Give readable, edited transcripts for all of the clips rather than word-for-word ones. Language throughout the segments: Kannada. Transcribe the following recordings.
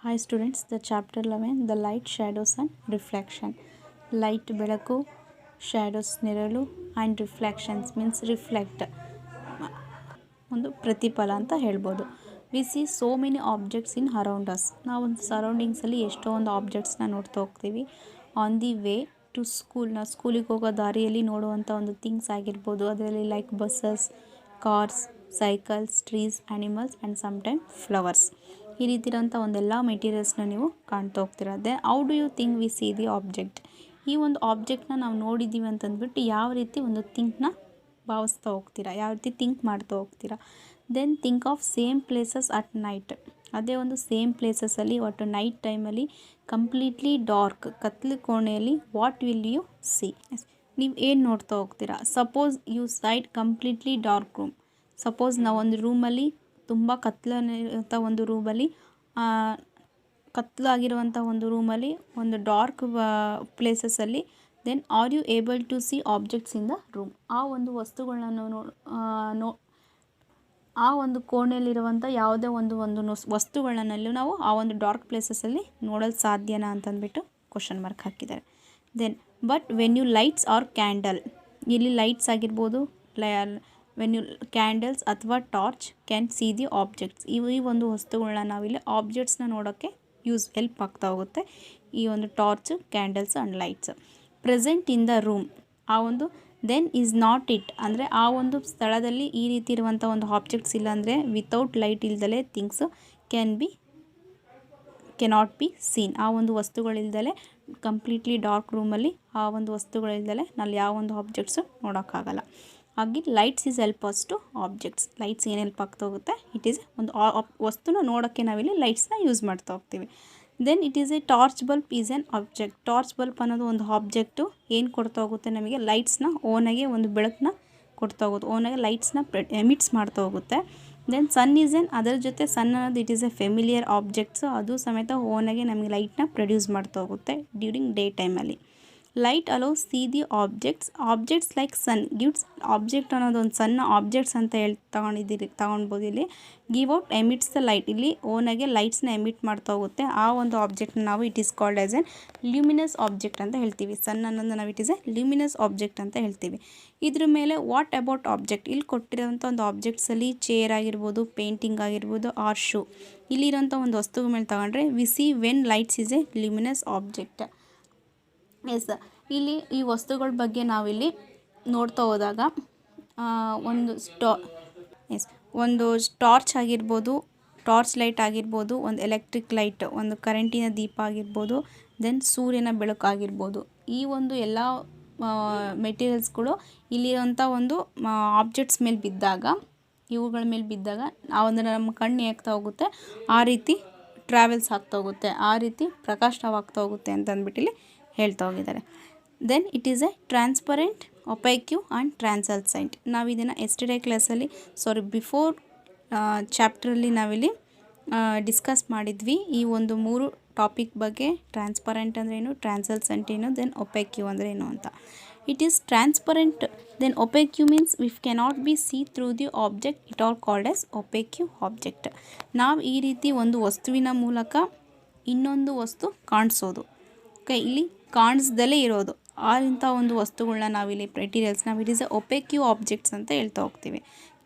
Hi students, the chapter 11, the light, shadows and reflection. Light ಬೆಳಕು, shadows ನೆರಳು and reflections means reflect ಒಂದು ಪ್ರತಿಫಲ ಅಂತ ಹೇಳ್ಬೋದು. We see so many objects in around us. ನಾವು ಒಂದು ಸರೌಂಡಿಂಗ್ಸಲ್ಲಿ ಎಷ್ಟೊಂದು ಆಬ್ಜೆಕ್ಟ್ಸ್ನ ನೋಡ್ತಾ ಹೋಗ್ತೀವಿ. On the way to school, ನಾವು ಸ್ಕೂಲಿಗೆ ಹೋಗೋ ದಾರಿಯಲ್ಲಿ ನೋಡುವಂಥ ಒಂದು ಥಿಂಗ್ಸ್ ಆಗಿರ್ಬೋದು. ಅದರಲ್ಲಿ like buses, cars, cycles, trees, animals and sometime flowers. ಈ ರೀತಿ ಇರೋಂಥ ಒಂದೆಲ್ಲ ಮೆಟೀರಿಯಲ್ಸ್ನ ನೀವು ಕಾಣ್ತಾ ಹೋಗ್ತೀರಾ. Then how do you think we see the object? ಈ ಒಂದು ಆಬ್ಜೆಕ್ಟ್ನ ನಾವು ನೋಡಿದ್ದೀವಿ ಅಂತಂದ್ಬಿಟ್ಟು ಯಾವ ರೀತಿ ಒಂದು ಥಿಂಕ್ನ ಭಾವಿಸ್ತಾ ಹೋಗ್ತೀರಾ, ಯಾವ ರೀತಿ ಥಿಂಕ್ ಮಾಡ್ತಾ ಹೋಗ್ತೀರಾ. Then think of same places at night. ಅದೇ ಒಂದು ಸೇಮ್ ಪ್ಲೇಸಸಲ್ಲಿ ಒಟ್ಟು ನೈಟ್ ಟೈಮಲ್ಲಿ ಕಂಪ್ಲೀಟ್ಲಿ ಡಾರ್ಕ್, ಕತ್ಲು ಕೋಣೆಯಲ್ಲಿ ವಾಟ್ ವಿಲ್ ಯು ಸಿ? ನೀವು ಏನು ನೋಡ್ತಾ ಹೋಗ್ತೀರಾ? Suppose you side completely dark room. Suppose ನಾವು ಒಂದು ರೂಮಲ್ಲಿ ತುಂಬ ಕತ್ಲಿರುವಂಥ ಒಂದು ರೂಮಲ್ಲಿ ಕತ್ಲಾಗಿರುವಂಥ ಒಂದು ರೂಮಲ್ಲಿ ಒಂದು ಡಾರ್ಕ್ ಪ್ಲೇಸಸಲ್ಲಿ then are you able to see objects in the room? ಆ ಒಂದು ವಸ್ತುಗಳನ್ನ ಆ ಒಂದು ಕೋಣೆಯಲ್ಲಿರುವಂಥ ಯಾವುದೇ ಒಂದು ವಸ್ತುಗಳನ್ನಲ್ಲೂ ನಾವು ಆ ಒಂದು ಡಾರ್ಕ್ ಪ್ಲೇಸಸಲ್ಲಿ ನೋಡಲು ಸಾಧ್ಯನಾ ಅಂತಂದ್ಬಿಟ್ಟು ಕ್ವಶನ್ ಮಾರ್ಕ್ ಹಾಕಿದ್ದಾರೆ. Then but when you lights or candle, ಇಲ್ಲಿ ಲೈಟ್ಸ್ ಆಗಿರ್ಬೋದು, ವೆನ್ ಯು ಕ್ಯಾಂಡಲ್ಸ್ ಅಥವಾ torch can see the objects. ಈ ಒಂದು ವಸ್ತುಗಳನ್ನ ನಾವಿಲ್ಲಿ ಆಬ್ಜೆಕ್ಟ್ಸ್ನ ನೋಡೋಕ್ಕೆ ಹೆಲ್ಪ್ ಆಗ್ತಾ ಹೋಗುತ್ತೆ ಈ ಒಂದು torch, candles and lights. Present in the room, ಆ ಒಂದು ದೆನ್ ಈಸ್ ನಾಟ್ ಇಟ್ ಅಂದರೆ ಆ ಒಂದು ಸ್ಥಳದಲ್ಲಿ ಈ ರೀತಿ ಇರುವಂಥ ಒಂದು ಆಬ್ಜೆಕ್ಟ್ಸ್ ಇಲ್ಲಾಂದರೆ ವಿತೌಟ್ ಲೈಟ್ ಇಲ್ದಲೆ ಥಿಂಗ್ಸ್ ಕೆನಾಟ್ ಬಿ ಸೀನ್. ಆ ಒಂದು ವಸ್ತುಗಳಿಲ್ದಲೆ ಕಂಪ್ಲೀಟ್ಲಿ ಡಾರ್ಕ್ ರೂಮಲ್ಲಿ ಆ ಒಂದು ವಸ್ತುಗಳಿಲ್ದಲೆ ನಲ್ಲಿ ಯಾವ ಒಂದು ಆಬ್ಜೆಕ್ಟ್ಸು ನೋಡೋಕ್ಕಾಗಲ್ಲ. ಹಾಗೆ lights is help us to objects. Lights ಏನು ಹೆಲ್ಪ್ ಆಗ್ತಾ ಹೋಗುತ್ತೆ? ಇಟ್ ಈಸ್ ಒಂದು ವಸ್ತುನ ನೋಡೋಕ್ಕೆ ನಾವಿಲ್ಲಿ ಲೈಟ್ಸ್ನ ಯೂಸ್ ಮಾಡ್ತಾ ಹೋಗ್ತೀವಿ. Then it is a torch bulb is an object. Torch bulb ಅನ್ನೋದು ಒಂದು ಆಬ್ಜೆಕ್ಟು ಏನು ಕೊಡ್ತಾ ಹೋಗುತ್ತೆ ನಮಗೆ? ಲೈಟ್ಸ್ನ ಓನಾಗೆ ಒಂದು ಬೆಳಕನ್ನ ಕೊಡ್ತಾ ಹೋಗುತ್ತೆ, ಓನಾಗೆ ಲೈಟ್ಸ್ನ ಎಮಿಟ್ಸ್ ಮಾಡ್ತಾ ಹೋಗುತ್ತೆ. ದೆನ್ ಸನ್ ಈಸ್ ಎನ್, ಅದರ ಜೊತೆ ಸನ್ ಅನ್ನೋದು it is a familiar objects, ಅದು ಸಮೇತ ಓನಾಗೆ ನಮಗೆ ಲೈಟ್ನ ಪ್ರೊಡ್ಯೂಸ್ ಮಾಡ್ತಾ ಹೋಗುತ್ತೆ ಡ್ಯೂರಿಂಗ್ ಡೇ ಟೈಮಲ್ಲಿ. Light allows see the objects like sun gives. Object ಅನ್ನೋದು ಒಂದು ಸಣ್ಣ ಆಬ್ಜೆಕ್ಟ್ಸ್ ಅಂತ ತಗೊಳ್ಬೋದು. ಇಲ್ಲಿ give out emits the light, ಇಲ್ಲಿ ಓನಾಗೆ ಲೈಟ್ಸ್ನ ಎಮಿಟ್ ಮಾಡ್ತಾ ಹೋಗುತ್ತೆ. ಆ ಒಂದು ಆಬ್ಜೆಕ್ಟ್ನ ನಾವು it is called as N luminous object ಅಂತ ಹೇಳ್ತೀವಿ. ಸನ್ ಅನ್ನೋದು ನಾವು it is a luminous object ಅಂತ ಹೇಳ್ತೀವಿ. ಇದ್ರ ಮೇಲೆ ವಾಟ್ ಅಬೌಟ್ ಆಬ್ಜೆಕ್ಟ್? ಇಲ್ಲಿ ಕೊಟ್ಟಿರೋಂಥ ಒಂದು ಆಬ್ಜೆಕ್ಟ್ಸಲ್ಲಿ ಚೇರ್ ಆಗಿರ್ಬೋದು, ಪೇಂಟಿಂಗ್ ಆಗಿರ್ಬೋದು, ಆರ್ ಶೂ, ಇಲ್ಲಿರೋಂಥ ಒಂದು ವಸ್ತುಗಳ ಮೇಲೆ ತಗೊಂಡ್ರೆ we see when lights is a luminous object. Yes, ಇಲ್ಲಿ ಈ ವಸ್ತುಗಳ ಬಗ್ಗೆ ನಾವಿಲ್ಲಿ ನೋಡ್ತಾ ಹೋದಾಗ ಒಂದು ಟಾರ್ಚ್ ಆಗಿರ್ಬೋದು, ಟಾರ್ಚ್ ಲೈಟ್ ಆಗಿರ್ಬೋದು, ಒಂದು ಎಲೆಕ್ಟ್ರಿಕ್ ಲೈಟ್, ಒಂದು ಕರೆಂಟಿನ ದೀಪ ಆಗಿರ್ಬೋದು, ದೆನ್ ಸೂರ್ಯನ ಬೆಳಕು ಆಗಿರ್ಬೋದು. ಈ ಒಂದು ಎಲ್ಲ ಮೆಟೀರಿಯಲ್ಸ್ಗಳು ಇಲ್ಲಿರೋಂಥ ಒಂದು ಆಬ್ಜೆಕ್ಟ್ಸ್ ಮೇಲೆ ಬಿದ್ದಾಗ, ಇವುಗಳ ಮೇಲೆ ಬಿದ್ದಾಗ ಒಂದು ನಮ್ಮ ಕಣ್ಣು ಆಗ್ತಾ ಹೋಗುತ್ತೆ, ಆ ರೀತಿ ಟ್ರಾವೆಲ್ಸ್ ಆಗ್ತಾ ಹೋಗುತ್ತೆ, ಆ ರೀತಿ ಪ್ರಕಾಶವಾಗ್ತಾ ಹೋಗುತ್ತೆ ಅಂತ ಅಂದ್ಬಿಟ್ಟಿಲ್ಲಿ ಹೇಳ್ತಾ ಹೋಗಿದ್ದಾರೆ. Then it is a transparent, opaque and translucent. ನಾವು ಇದನ್ನು ಎಸ್ಟರ್ಡೇ ಕ್ಲಾಸಲ್ಲಿ ಬಿಫೋರ್ ಚಾಪ್ಟ್ರಲ್ಲಿ ನಾವಿಲ್ಲಿ ಡಿಸ್ಕಸ್ ಮಾಡಿದ್ವಿ ಈ ಒಂದು 3 ಟಾಪಿಕ್ ಬಗ್ಗೆ. ಟ್ರಾನ್ಸ್ಪರೆಂಟ್ ಅಂದರೆ ಏನು, ಟ್ರಾನ್ಸಲ್ಸೆಂಟ್ ಏನು, ದೆನ್ ಒಪೈಕ್ಯೂ ಅಂದರೆ ಏನು ಅಂತ. It is transparent, then opaque means we cannot be see through the object it are called as opaque object. ನಾವು ಈ ರೀತಿ ಒಂದು ವಸ್ತುವಿನ ಮೂಲಕ ಇನ್ನೊಂದು ವಸ್ತು ಕಾಣಿಸೋದು, ಓಕೆ, ಇಲ್ಲಿ ಕಾಣಿಸ್ದಲೇ ಇರೋದು ಇಂಥ ಒಂದು ವಸ್ತುಗಳನ್ನ ನಾವಿಲ್ಲಿ ಮೆಟೀರಿಯಲ್ಸ್ ನಾವು ಇಟ್ ಈಸ್ ಎ ಒಪೇಕ್ಯೂ ಆಬ್ಜೆಕ್ಟ್ಸ್ ಅಂತ ಹೇಳ್ತಾ ಹೋಗ್ತೀವಿ.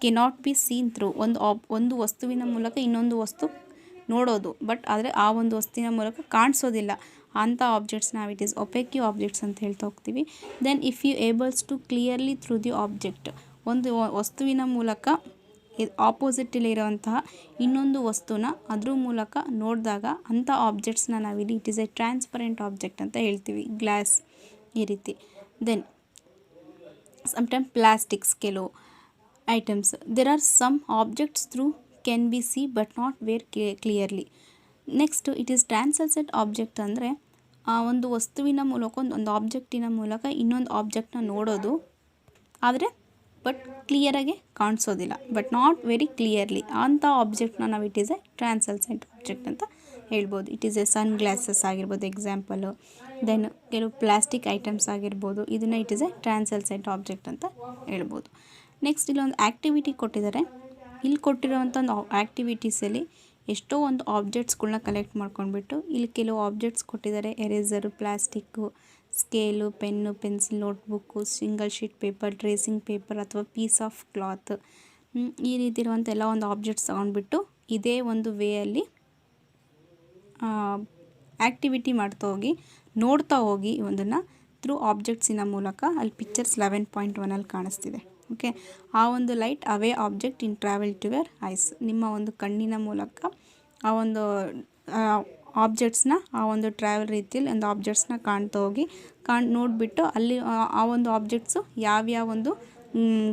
ಕೆನಾಟ್ ಬಿ ಸೀನ್ ಥ್ರೂ, ಒಂದು ವಸ್ತುವಿನ ಮೂಲಕ ಇನ್ನೊಂದು ವಸ್ತು ನೋಡೋದು, ಬಟ್ ಆದರೆ ಆ ಒಂದು ವಸ್ತುವಿನ ಮೂಲಕ ಕಾಣಿಸೋದಿಲ್ಲ, ಅಂಥ ಆಬ್ಜೆಕ್ಟ್ಸ್ ನಾವು ಇಟ್ ಈಸ್ ಒಪೇಕ್ಯೂ ಆಬ್ಜೆಕ್ಟ್ಸ್ ಅಂತ ಹೇಳ್ತಾ ಹೋಗ್ತೀವಿ. Then if you ables to clearly through the object, ಒಂದು ವಸ್ತುವಿನ ಮೂಲಕ ಆಪೋಸಿಟಲ್ಲಿ ಇರೋವಂತಹ ಇನ್ನೊಂದು ವಸ್ತುನ ಅದ್ರ ಮೂಲಕ ನೋಡಿದಾಗ ಅಂಥ ಆಬ್ಜೆಕ್ಟ್ಸ್ನ ನಾವಿಲ್ಲಿ it is a transparent object ಅಂತ ಹೇಳ್ತೀವಿ. ಗ್ಲಾಸ್ ಈ ರೀತಿ. ದೆನ್ ಸಮ್ಟೈಮ್ ಪ್ಲಾಸ್ಟಿಕ್ಸ್, ಕೆಲವು items. There are some objects through can be see but not very clearly. Next it is translucent object ಅಂದರೆ ಆ ಒಂದು ವಸ್ತುವಿನ ಮೂಲಕ ಒಂದು ಆಬ್ಜೆಕ್ಟಿನ ಮೂಲಕ ಇನ್ನೊಂದು ಆಬ್ಜೆಕ್ಟ್ನ ನೋಡೋದು, ಆದರೆ ಬಟ್ ಕ್ಲಿಯರಾಗಿ ಕಾಣಿಸೋದಿಲ್ಲ, ಬಟ್ ನಾಟ್ ವೆರಿ ಕ್ಲಿಯರ್ಲಿ. ಅಂಥ ಆಬ್ಜೆಕ್ಟ್ನ ನಾವು it is a translucent object ಅಂತ ಹೇಳ್ಬೋದು. It is a sun glasses ಆಗಿರ್ಬೋದು ಎಕ್ಸಾಂಪಲು. ದೆನ್ ಕೆಲವು ಪ್ಲಾಸ್ಟಿಕ್ ಐಟಮ್ಸ್ ಆಗಿರ್ಬೋದು, ಇದನ್ನು it is a translucent object ಅಂತ ಹೇಳ್ಬೋದು. ನೆಕ್ಸ್ಟ್ ಇಲ್ಲೊಂದು ಆ್ಯಕ್ಟಿವಿಟಿ ಕೊಟ್ಟಿದ್ದಾರೆ. ಇಲ್ಲಿ ಕೊಟ್ಟಿರೋವಂಥ ಒಂದು ಆ್ಯಕ್ಟಿವಿಟೀಸಲ್ಲಿ ಎಷ್ಟೋ ಒಂದು ಆಬ್ಜೆಕ್ಟ್ಸ್ಗಳನ್ನ ಕಲೆಕ್ಟ್ ಮಾಡ್ಕೊಂಡ್ಬಿಟ್ಟು ಇಲ್ಲಿ ಕೆಲವು ಆಬ್ಜೆಕ್ಟ್ಸ್ ಕೊಟ್ಟಿದ್ದಾರೆ. Eraser, plastic, scale, pen, pencil, notebook, single sheet paper, tracing paper ಅಥವಾ ಪೀಸ್ ಆಫ್ ಕ್ಲಾತ್, ಈ ರೀತಿ ಇರುವಂಥ ಎಲ್ಲ ಒಂದು ಆಬ್ಜೆಕ್ಟ್ಸ್ ತಗೊಂಡ್ಬಿಟ್ಟು ಇದೇ ಒಂದು ವೇಯಲ್ಲಿ ಆ್ಯಕ್ಟಿವಿಟಿ ಮಾಡ್ತಾ ಹೋಗಿ, ನೋಡ್ತಾ ಹೋಗಿ ಒಂದನ್ನು ಥ್ರೂ ಆಬ್ಜೆಕ್ಟ್ಸಿನ ಮೂಲಕ. ಅಲ್ಲಿ ಪಿಕ್ಚರ್ಸ್ 11.1 ಕಾಣಿಸ್ತಿದೆ. ಓಕೆ, ಆ ಒಂದು light away object in travel to your eyes. ನಿಮ್ಮ ಒಂದು ಕಣ್ಣಿನ ಮೂಲಕ ಆ ಒಂದು ಆಬ್ಜೆಕ್ಟ್ಸ್ನ ಆ ಒಂದು ಟ್ರಾವೆಲ್ ರೀತಿಯಲ್ಲಿ ಒಂದು ಆಬ್ಜೆಕ್ಟ್ಸ್ನ ಕಾಣ್ತಾ ಹೋಗಿ ನೋಡಿಬಿಟ್ಟು ಅಲ್ಲಿ ಆ ಒಂದು ಆಬ್ಜೆಕ್ಟ್ಸು ಯಾವ್ಯಾವ ಒಂದು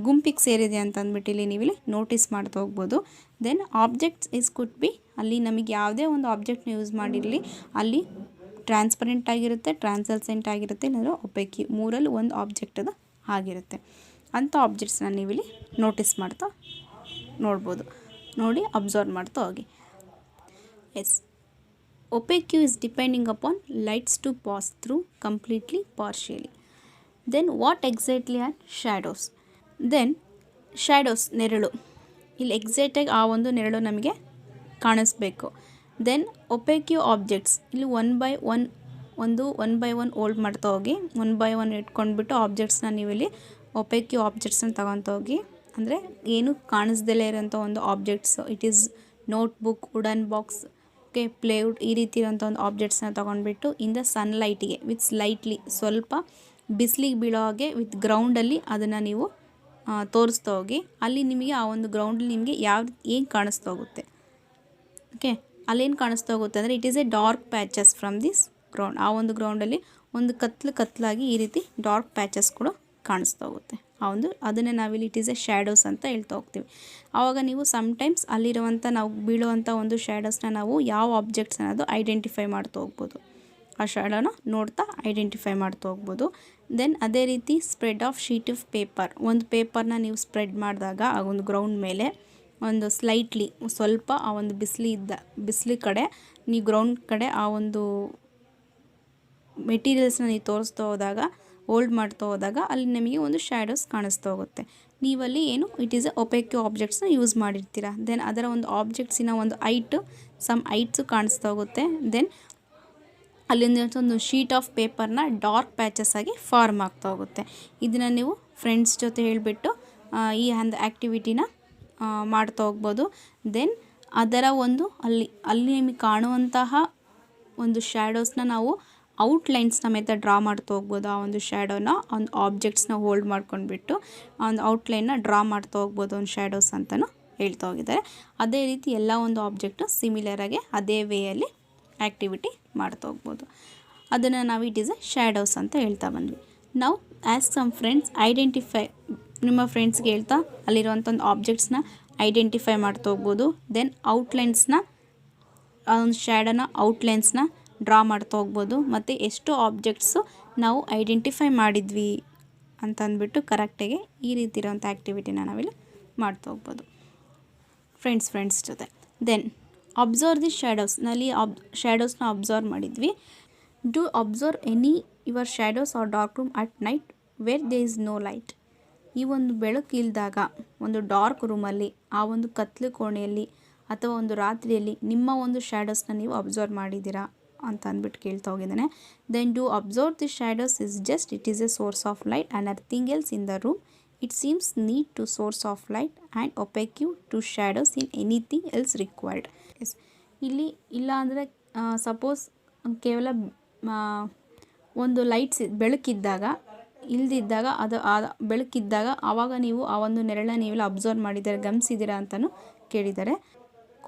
ಗುಂಪಿಗೆ ಸೇರಿದೆ ಅಂತ ಅಂದ್ಬಿಟ್ಟು ಇಲ್ಲಿ ನೀವು ಇಲ್ಲಿ ನೋಟಿಸ್ ಮಾಡ್ತಾ ಹೋಗ್ಬೋದು. Then objects is could be, ಅಲ್ಲಿ ನಮಗೆ ಯಾವುದೇ ಒಂದು ಆಬ್ಜೆಕ್ಟ್ನ ಯೂಸ್ ಮಾಡಿರಲಿ ಅಲ್ಲಿ ಟ್ರಾನ್ಸ್ಪರೆಂಟ್ ಆಗಿರುತ್ತೆ, ಟ್ರಾನ್ಸ್ಲಸೆಂಟ್ ಆಗಿರುತ್ತೆ, ಇಲ್ಲಾಂದರೆ ಒಪೆಕಿ, ಮೂರಲ್ಲಿ ಒಂದು ಆಬ್ಜೆಕ್ಟ್ ಅದು ಆಗಿರುತ್ತೆ. ಅಂಥ ಆಬ್ಜೆಕ್ಟ್ಸ್ನ ನೀವಿಲ್ಲಿ ನೋಟಿಸ್ ಮಾಡ್ತಾ ನೋಡ್ಬೋದು. ನೋಡಿ ಅಬ್ಸರ್ವ್ ಮಾಡ್ತಾ ಹೋಗಿ. Yes, opaque is depending upon lights to pass through completely partially. Then what exactly are shadows? Then shadows, ನೆರಳು. ಇಲ್ಲಿ ಎಕ್ಸಾಕ್ಟಾಗಿ ಆ ಒಂದು ನೆರಳು ನಮಗೆ ಕಾಣಿಸ್ಬೇಕು. ದೆನ್ opaque ಆಬ್ಜೆಕ್ಟ್ಸ್, ಇಲ್ಲಿ ಒನ್ ಬೈ ಒನ್ ಹೋಲ್ಡ್ ಮಾಡ್ತಾ ಹೋಗಿ, 1 by 1 ಇಟ್ಕೊಂಡ್ಬಿಟ್ಟು ಆಬ್ಜೆಕ್ಟ್ಸ್ನ ನೀವಿಲ್ಲಿ opaque ಆಬ್ಜೆಕ್ಟ್ಸ್ನ ತಗೊತಾ ಹೋಗಿ, ಅಂದರೆ ಏನು ಕಾಣಿಸ್ದಲೇ ಇರೋಂಥ ಒಂದು objects. It is notebook, wooden box, okay, plywood, ಈ ರೀತಿ ಇರೋಂಥ ಒಂದು ಆಬ್ಜೆಕ್ಟ್ಸ್ನ ತೊಗೊಂಡ್ಬಿಟ್ಟು ಇನ್ ದ ಸನ್ಲೈಟಿಗೆ ವಿತ್ ಸ್ಲೈಟ್ಲಿ, ಸ್ವಲ್ಪ ಬಿಸಿಲಿಗೆ ಬೀಳೋ ಹಾಗೆ ವಿತ್ ಗ್ರೌಂಡಲ್ಲಿ ಅದನ್ನು ನೀವು ತೋರಿಸ್ತಾ ಹೋಗಿ. ಅಲ್ಲಿ ನಿಮಗೆ ಆ ಒಂದು ಗ್ರೌಂಡಲ್ಲಿ ನಿಮಗೆ ಏನು ಕಾಣಿಸ್ತಾ ಹೋಗುತ್ತೆ. ಓಕೆ, ಅಲ್ಲೇನು ಕಾಣಿಸ್ತಾ ಹೋಗುತ್ತೆ ಅಂದರೆ it is A dark patches from this ground. ಆ ಒಂದು ಗ್ರೌಂಡಲ್ಲಿ ಒಂದು ಕತ್ಲಾಗಿ ಈ ರೀತಿ ಡಾರ್ಕ್ ಪ್ಯಾಚಸ್ ಕೂಡ ಕಾಣಿಸ್ತಾ ಹೋಗುತ್ತೆ. ಅದನ್ನೇ ನಾವಿಲ್ಲಿ ಇಟ್ ಈಸ್ ಎ ಶ್ಯಾಡೋಸ್ ಅಂತ ಹೇಳ್ತಾ ಹೋಗ್ತೀವಿ. ಆವಾಗ ನೀವು ಸಮ್ಟೈಮ್ಸ್ ಅಲ್ಲಿರುವಂಥ ನಾವು ಬೀಳುವಂಥ ಒಂದು ಶ್ಯಾಡೋಸ್ನ ನಾವು ಯಾವ ಆಬ್ಜೆಕ್ಟ್ಸ್ ಅನ್ನೋದು ಐಡೆಂಟಿಫೈ ಮಾಡ್ತಾ ಹೋಗ್ಬೋದು. ಆ ಶ್ಯಾಡೋನ ನೋಡ್ತಾ ಐಡೆಂಟಿಫೈ ಮಾಡ್ತಾ ಹೋಗ್ಬೋದು. ದೆನ್ ಅದೇ ರೀತಿ spread of sheet of paper, ಒಂದು ಪೇಪರ್ನ ನೀವು ಸ್ಪ್ರೆಡ್ ಮಾಡಿದಾಗ ಆ ಒಂದು ಗ್ರೌಂಡ್ ಮೇಲೆ ಒಂದು ಸ್ಲೈಟ್ಲಿ ಸ್ವಲ್ಪ ಆ ಒಂದು ಬಿಸಿಲು ಕಡೆ ನೀವು ಗ್ರೌಂಡ್ ಕಡೆ ಆ ಒಂದು ಮೆಟೀರಿಯಲ್ಸ್ನ ನೀವು ತೋರಿಸ್ತಾ ಹೋದಾಗ, ಹೋಲ್ಡ್ ಮಾಡ್ತಾ ಹೋದಾಗ ಅಲ್ಲಿ ನಮಗೆ ಒಂದು ಶ್ಯಾಡೋಸ್ ಕಾಣಿಸ್ತಾ ಹೋಗುತ್ತೆ. ನೀವಲ್ಲಿ ಏನು ಇಟ್ ಈಸ್ ಎ ಒಪೆಕ್ ಆಬ್ಜೆಕ್ಟ್ಸ್ನ ಯೂಸ್ ಮಾಡಿರ್ತೀರ. ದೆನ್ ಅದರ ಒಂದು ಆಬ್ಜೆಕ್ಟ್ಸಿನ ಒಂದು ಸಮ್ ಐಟ್ಸು ಕಾಣಿಸ್ತಾ ಹೋಗುತ್ತೆ. ದೆನ್ ಅಲ್ಲಿಂದ ಒಂದು ಶೀಟ್ ಆಫ್ ಪೇಪರ್ನ ಡಾರ್ಕ್ ಪ್ಯಾಚಸ್ ಆಗಿ ಫಾರ್ಮ್ ಆಗ್ತಾ ಹೋಗುತ್ತೆ. ಇದನ್ನು ನೀವು ಫ್ರೆಂಡ್ಸ್ ಜೊತೆ ಹೇಳಿಬಿಟ್ಟು ಈ ಒಂದು ಆ್ಯಕ್ಟಿವಿಟಿನ ಮಾಡ್ತಾ ಹೋಗ್ಬೋದು. ದೆನ್ ಅದರ ಒಂದು ಅಲ್ಲಿ ನಿಮಗೆ ಕಾಣುವಂತಹ ಒಂದು ಶ್ಯಾಡೋಸ್ನ ನಾವು ಔಟ್ಲೈನ್ಸ್ ಸಮೇತ ಡ್ರಾ ಮಾಡ್ತಾ ಹೋಗ್ಬೋದು. ಆ ಒಂದು ಶ್ಯಾಡೋನ ಒಂದು ಆಬ್ಜೆಕ್ಟ್ಸ್ನ ಹೋಲ್ಡ್ ಮಾಡ್ಕೊಂಡ್ಬಿಟ್ಟು ಆ ಒಂದು ಔಟ್ಲೈನ್ನ ಡ್ರಾ ಮಾಡ್ತಾ ಹೋಗ್ಬೋದು ಒಂದು ಶ್ಯಾಡೋಸ್ ಅಂತಲೂ ಹೇಳ್ತಾ ಹೋಗಿದ್ದಾರೆ. ಅದೇ ರೀತಿ ಎಲ್ಲ ಒಂದು ಆಬ್ಜೆಕ್ಟು ಸಿಮಿಲರಾಗಿ ಅದೇ ವೇಯಲ್ಲಿ ಆ್ಯಕ್ಟಿವಿಟಿ ಮಾಡ್ತಾ ಹೋಗ್ಬೋದು. ಅದನ್ನು ನಾವು ಇಟ್ ಈಸ್ ಎ ಶ್ಯಾಡೋಸ್ ಅಂತ ಹೇಳ್ತಾ ಬಂದ್ವಿ. ನಾವು ಆ್ಯಸ್ ಸಮ್ ಫ್ರೆಂಡ್ಸ್ ಐಡೆಂಟಿಫೈ, ನಿಮ್ಮ ಫ್ರೆಂಡ್ಸ್ಗೆ ಹೇಳ್ತಾ ಅಲ್ಲಿರುವಂಥ ಒಂದು ಆಬ್ಜೆಕ್ಟ್ಸ್ನ ಐಡೆಂಟಿಫೈ ಮಾಡ್ತಾ ಹೋಗ್ಬೋದು. ದೆನ್ ಔಟ್ಲೈನ್ಸ್ನ ಆ ಒಂದು ಶ್ಯಾಡೋನ ಔಟ್ಲೈನ್ಸ್ನ ಡ್ರಾ ಮಾಡ್ತಾ ಹೋಗ್ಬೋದು. ಮತ್ತು ಎಷ್ಟು ಆಬ್ಜೆಕ್ಟ್ಸು ನಾವು ಐಡೆಂಟಿಫೈ ಮಾಡಿದ್ವಿ ಅಂತ ಅಂದ್ಬಿಟ್ಟು ಕರೆಕ್ಟಾಗಿ ಈ ರೀತಿ ಇರೋಂಥ ಆ್ಯಕ್ಟಿವಿಟಿನ ನಾವಿಲ್ಲಿ ಮಾಡ್ತಾ ಹೋಗ್ಬೋದು ಫ್ರೆಂಡ್ಸ್ ಜೊತೆ. ದೆನ್ ಅಬ್ಸರ್ವ್ ದಿ ಶ್ಯಾಡೋಸ್, ನಲ್ಲಿ ಶ್ಯಾಡೋಸ್ನ ಅಬ್ಸರ್ವ್ ಮಾಡಿದ್ವಿ. Do observe any your shadows or dark room at night where they is no light. ಈ ಒಂದು ಬೆಳಕು ಇಲ್ದಾಗ ಒಂದು ಡಾರ್ಕ್ ರೂಮಲ್ಲಿ, ಆ ಒಂದು ಕತ್ಲು ಕೋಣೆಯಲ್ಲಿ ಅಥವಾ ಒಂದು ರಾತ್ರಿಯಲ್ಲಿ ನಿಮ್ಮ ಒಂದು ಶ್ಯಾಡೋಸ್ನ ನೀವು ಅಬ್ಸರ್ವ್ ಮಾಡಿದ್ದೀರಾ ಅಂತ ಅಂದ್ಬಿಟ್ಟು ಕೇಳ್ತಾ ಹೋಗಿದ್ದಾನೆ. Then do observe the shadows is just it is a source of light and nothing else in the room. It seems need to source of light and opaque to shadows in anything else required. Yes, ಇಲ್ಲಿ ಇಲ್ಲ ಅಂದರೆ ಸಪೋಸ್ ಕೇವಲ ಒಂದು ಲೈಟ್ಸ್ ಬೆಳಕಿದ್ದಾಗ ಇಲ್ದಿದ್ದಾಗ ಅದು ಆ ಬೆಳಕಿದ್ದಾಗ ಆವಾಗ ನೀವು ಆ ಒಂದು ನೆರಳನ್ನ ನೀವೆಲ್ಲ ಅಬ್ಸರ್ವ್ ಮಾಡಿದ್ದಾರೆ, ಗಮನಿಸಿದ್ದೀರಾ ಅಂತಲೂ ಕೇಳಿದ್ದಾರೆ.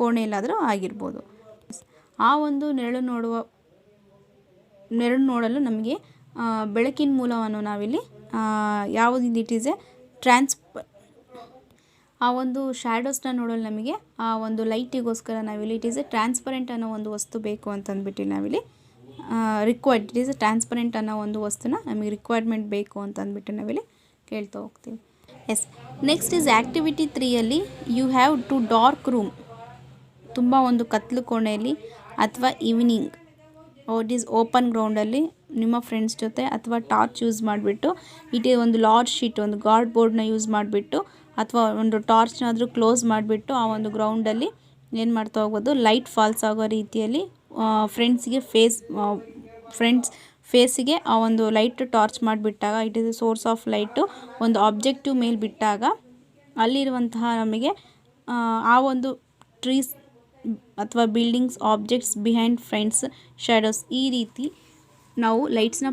ಕೋಣೆಯಲ್ಲಾದರೂ ಆಗಿರ್ಬೋದು. ಆ ಒಂದು ನೆರಳು ನೋಡಲು ನಮಗೆ ಬೆಳಕಿನ ಮೂಲವನ್ನು ನಾವಿಲ್ಲಿ ಯಾವುದಿದೆ ಇಟ್ ಈಸ್ ಎ ಆ ಒಂದು ಶ್ಯಾಡೋಸ್ನ ನೋಡಲು ನಮಗೆ ಆ ಒಂದು ಲೈಟಿಗೋಸ್ಕರ ನಾವಿಲ್ಲಿ ಇಟ್ ಈಸ್ ಎ ಟ್ರಾನ್ಸ್ಪರೆಂಟ್ ಅನ್ನೋ ಒಂದು ವಸ್ತು ಬೇಕು ಅಂತಂದ್ಬಿಟ್ಟು ನಾವಿಲ್ಲಿ required, it is a transparent ಅನ್ನೋ ಒಂದು ವಸ್ತುನ ನಮಗೆ ರಿಕ್ವೈರ್ಮೆಂಟ್ ಬೇಕು ಅಂತಂದ್ಬಿಟ್ಟು ನಾವಿಲ್ಲಿ ಕೇಳ್ತಾ ಹೋಗ್ತೀವಿ. ಎಸ್, ನೆಕ್ಸ್ಟ್ ಈಸ್ ಆ್ಯಕ್ಟಿವಿಟಿ 3ಯಲ್ಲಿ you have to dark room, ತುಂಬ ಒಂದು ಕತ್ಲು ಕೋಣೆಯಲ್ಲಿ ಅಥವಾ ಈವ್ನಿಂಗ್ ಇಟ್ ಈಸ್ ಓಪನ್ ಗ್ರೌಂಡಲ್ಲಿ ನಿಮ್ಮ ಫ್ರೆಂಡ್ಸ್ ಜೊತೆ ಅಥವಾ ಟಾರ್ಚ್ ಯೂಸ್ ಮಾಡಿಬಿಟ್ಟು ಇಟ್ ಈಸ್ ಒಂದು ಲಾರ್ಜ್ ಶೀಟ್, ಒಂದು ಗಾರ್ಡ್ ಬೋರ್ಡ್ನ ಯೂಸ್ ಮಾಡಿಬಿಟ್ಟು ಅಥವಾ ಒಂದು ಟಾರ್ಚ್ನಾದರೂ ಕ್ಲೋಸ್ ಮಾಡಿಬಿಟ್ಟು ಆ ಒಂದು ಗ್ರೌಂಡಲ್ಲಿ ಏನು ಮಾಡ್ತಾ ಹೋಗ್ಬೋದು, ಲೈಟ್ ಫಾಲ್ಸ್ ಆಗೋ ರೀತಿಯಲ್ಲಿ ಫ್ರೆಂಡ್ಸ್ ಫೇಸಿಗೆ ಆ ಒಂದು ಲೈಟ್ ಟಾರ್ಚ್ ಮಾಡಿಬಿಟ್ಟಾಗ, it is a source of light ಒಂದು ಆಬ್ಜೆಕ್ಟಿವ್ ಮೇಲೆ ಬಿಟ್ಟಾಗ ಅಲ್ಲಿರುವಂತಹ ನಮಗೆ ಆ ಒಂದು ಟ್ರೀಸ್ ಅಥವಾ buildings, objects behind friends, shadows, ಈ ರೀತಿ ನಾವು ಲೈಟ್ಸ್ನ